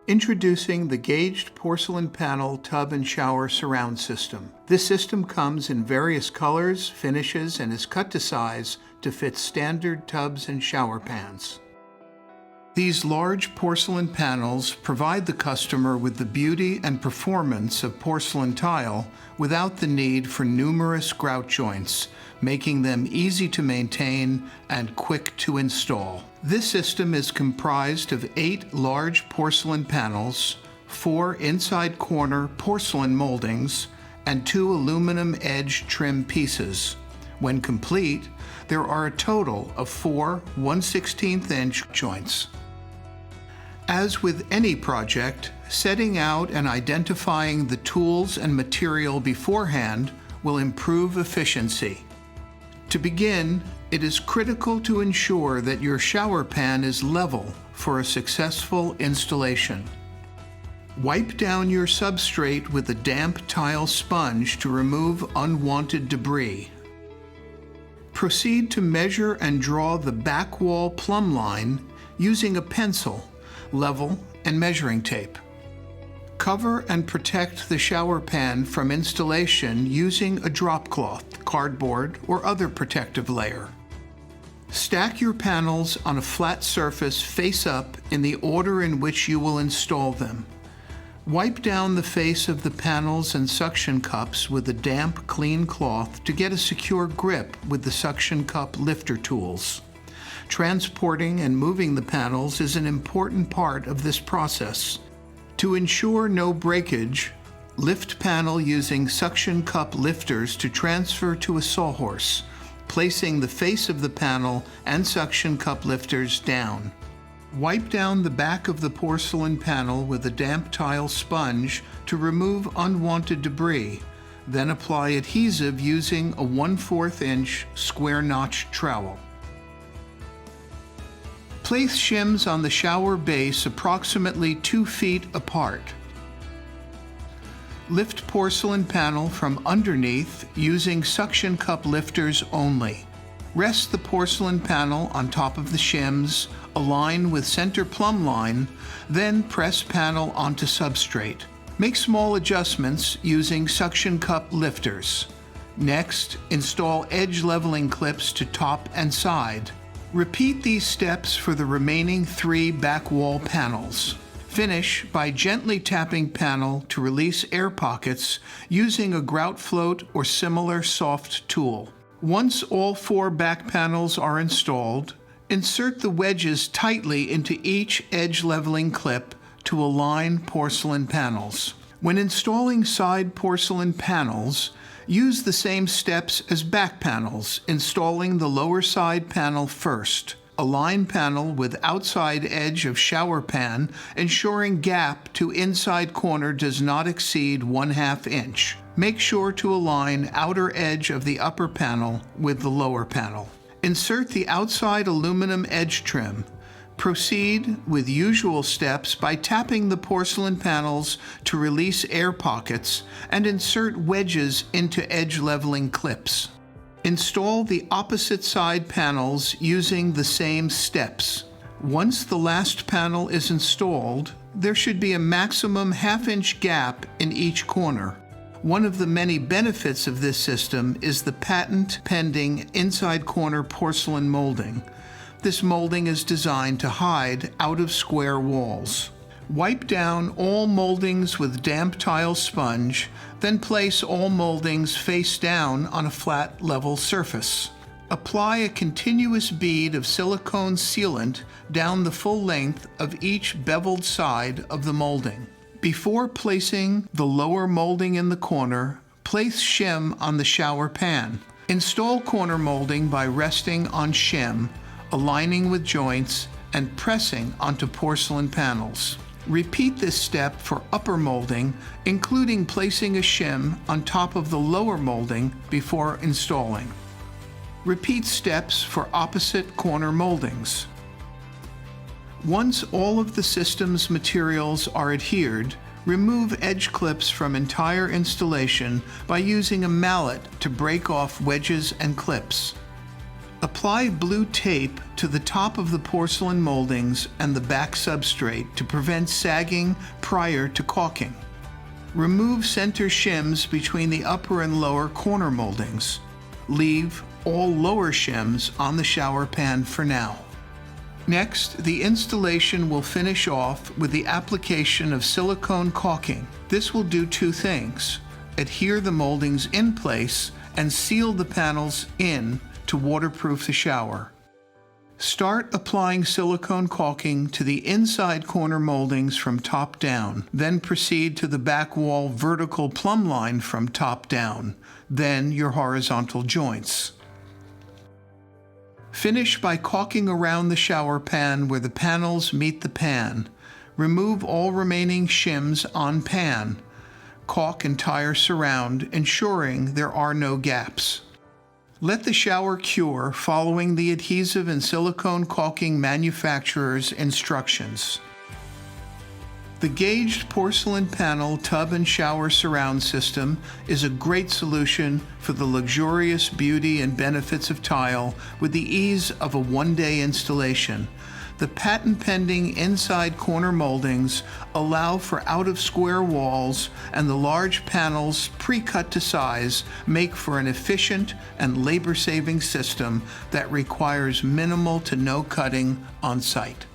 Introducing the Gauged Porcelain Panel Tub and Shower Surround System. This system comes in various colors, finishes, and is cut to size to fit standard tubs and shower pans. These large porcelain panels provide the customer with the beauty and performance of porcelain tile without the need for numerous grout joints, making them easy to maintain and quick to install. This system is comprised of 8 large porcelain panels, 4 inside corner porcelain moldings, and 2 aluminum edge trim pieces. When complete, there are a total of 4 1/16 inch joints. As with any project, setting out and identifying the tools and material beforehand will improve efficiency. To begin, it is critical to ensure that your shower pan is level for a successful installation. Wipe down your substrate with a damp tile sponge to remove unwanted debris. Proceed to measure and draw the back wall plumb line using a pencil, level, and measuring tape. Cover and protect the shower pan from installation using a drop cloth, cardboard, or other protective layer. Stack your panels on a flat surface face up in the order in which you will install them. Wipe down the face of the panels and suction cups with a damp, clean cloth to get a secure grip with the suction cup lifter tools. Transporting and moving the panels is an important part of this process. To ensure no breakage, lift panel using suction cup lifters to transfer to a sawhorse, placing the face of the panel and suction cup lifters down. Wipe down the back of the porcelain panel with a damp tile sponge to remove unwanted debris, then apply adhesive using a 1/4 inch square notch trowel. Place shims on the shower base approximately 2 feet apart. Lift porcelain panel from underneath using suction cup lifters only. Rest the porcelain panel on top of the shims, align with center plumb line, then press panel onto substrate. Make small adjustments using suction cup lifters. Next, install edge leveling clips to top and side. Repeat these steps for the remaining 3 back wall panels. Finish by gently tapping panel to release air pockets using a grout float or similar soft tool. Once all 4 back panels are installed, insert the wedges tightly into each edge leveling clip to align porcelain panels. When installing side porcelain panels, use the same steps as back panels, installing the lower side panel first. Align panel with outside edge of shower pan, ensuring gap to inside corner does not exceed 1/2 inch. Make sure to align outer edge of the upper panel with the lower panel. Insert the outside aluminum edge trim. Proceed with usual steps by tapping the porcelain panels to release air pockets and insert wedges into edge leveling clips. Install the opposite side panels using the same steps. Once the last panel is installed, there should be a maximum 1/2 inch gap in each corner. One of the many benefits of this system is the patent-pending inside corner porcelain molding. This molding is designed to hide out-of-square walls. Wipe down all moldings with damp tile sponge, then place all moldings face down on a flat, level surface. Apply a continuous bead of silicone sealant down the full length of each beveled side of the molding. Before placing the lower molding in the corner, place shim on the shower pan. Install corner molding by resting on shim, aligning with joints, and pressing onto porcelain panels. Repeat this step for upper molding, including placing a shim on top of the lower molding before installing. Repeat steps for opposite corner moldings. Once all of the system's materials are adhered, remove edge clips from entire installation by using a mallet to break off wedges and clips. Apply blue tape to the top of the porcelain moldings and the back substrate to prevent sagging prior to caulking. Remove center shims between the upper and lower corner moldings. Leave all lower shims on the shower pan for now. Next, the installation will finish off with the application of silicone caulking. This will do two things: adhere the moldings in place and seal the panels in to waterproof the shower. Start applying silicone caulking to the inside corner moldings from top down, then proceed to the back wall vertical plumb line from top down, then your horizontal joints. Finish by caulking around the shower pan where the panels meet the pan. Remove all remaining shims on pan. Caulk entire surround, ensuring there are no gaps. Let the shower cure following the adhesive and silicone caulking manufacturer's instructions. The gauged porcelain panel tub and shower surround system is a great solution for the luxurious beauty and benefits of tile with the ease of a one-day installation. The patent-pending inside corner moldings allow for out-of-square walls, and the large panels, pre-cut to size, make for an efficient and labor-saving system that requires minimal to no cutting on site.